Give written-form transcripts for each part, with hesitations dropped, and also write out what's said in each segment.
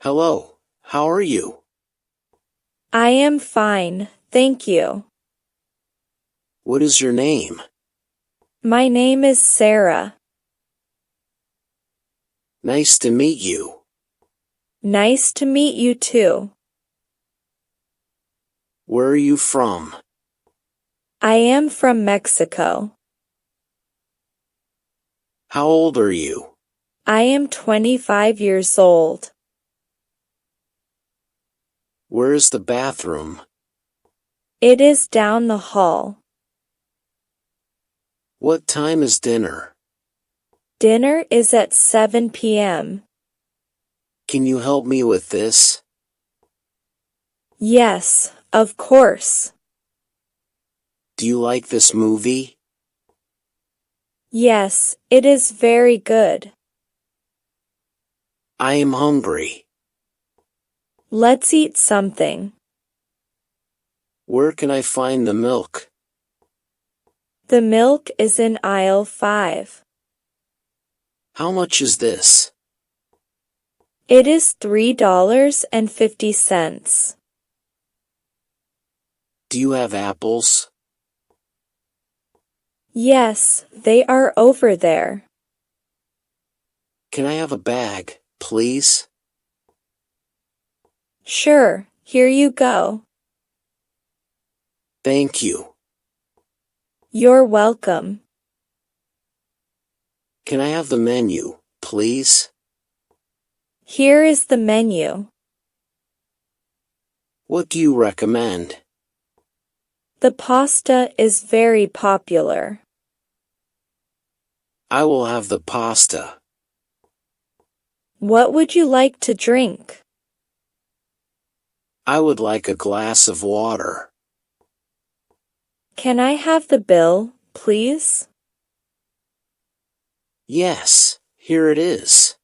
Hello, how are you? I am fine, thank you. What is your name? My name is Sarah. Nice to meet you. Nice to meet you too. Where are you from? I am from Mexico. How old are you? I am 25 years old. Where is the bathroom? It is down the hall. What time is dinner? Dinner is at 7 p.m. Can you help me with this? Yes, of course. Do you like this movie? Yes, it is very good. I am hungry. Let's eat something. Where can I find the milk? The milk is in aisle 5. How much is this? It is $3.50. Do you have apples? Yes, they are over there. Can I have a bag, please? Sure, here you go. Thank you. You're welcome. Can I have the menu, please? Here is the menu. What do you recommend? The pasta is very popular. I will have the pasta. What would you like to drink? I would like a glass of water. Can I have the bill, please? Yes, here it is.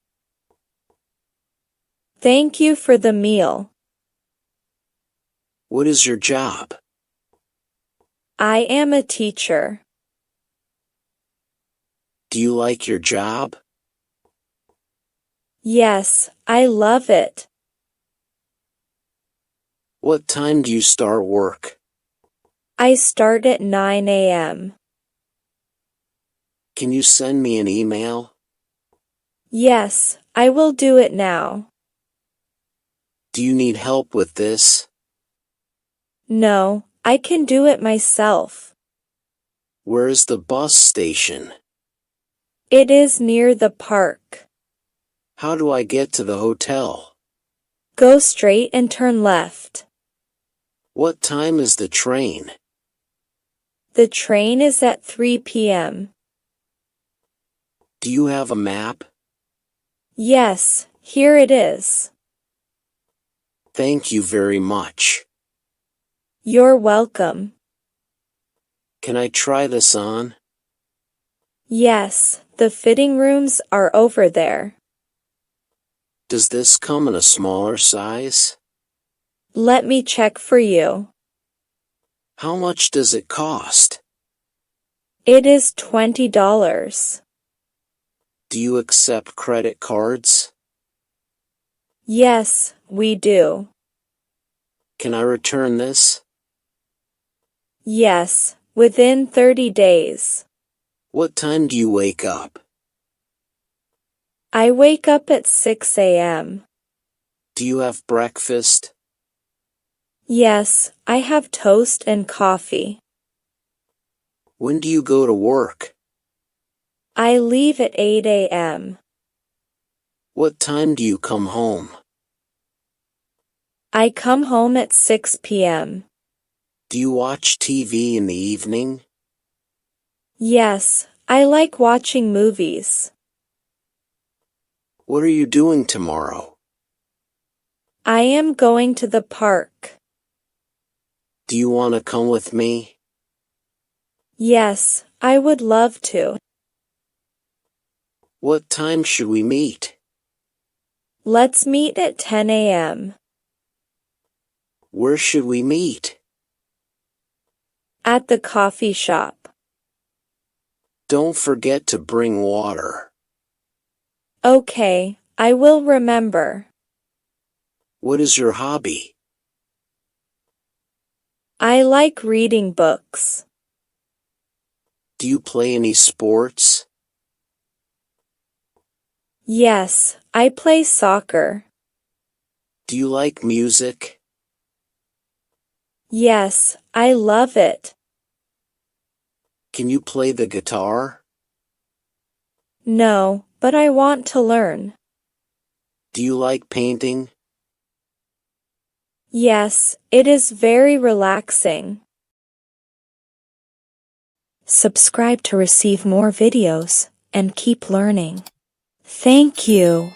Thank you for the meal. What is your job? I am a teacher. Do you like your job? Yes, I love it. What time do you start work? I start at 9 a.m. Can you send me an email? Yes, I will do it now. Do you need help with this? No, I can do it myself. Where is the bus station? It is near the park. How do I get to the hotel? Go straight and turn left. What time is the train? The train is at 3 p.m. Do you have a map? Yes, here it is. Thank you very much. You're welcome. Can I try this on? Yes, the fitting rooms are over there. Does this come in a smaller size? Let me check for you. How much does it cost? It is $20. Do you accept credit cards? Yes, we do. Can I return this? Yes, within 30 days. What time do you wake up? I wake up at 6 a.m. Do you have breakfast? Yes, I have toast and coffee. When do you go to work? I leave at 8 a.m. What time do you come home? I come home at 6 p.m. Do you watch TV in the evening? Yes, I like watching movies. What are you doing tomorrow? I am going to the park. Do you want to come with me? Yes, I would love to. What time should we meet? Let's meet at 10 a.m. Where should we meet? At the coffee shop. Don't forget to bring water. Okay, I will remember. What is your hobby? I like reading books. Do you play any sports? Yes, I play soccer. Do you like music? Yes, I love it. Can you play the guitar? No, but I want to learn. Do you like painting? Yes, it is very relaxing. Subscribe to receive more videos and keep learning. Thank you.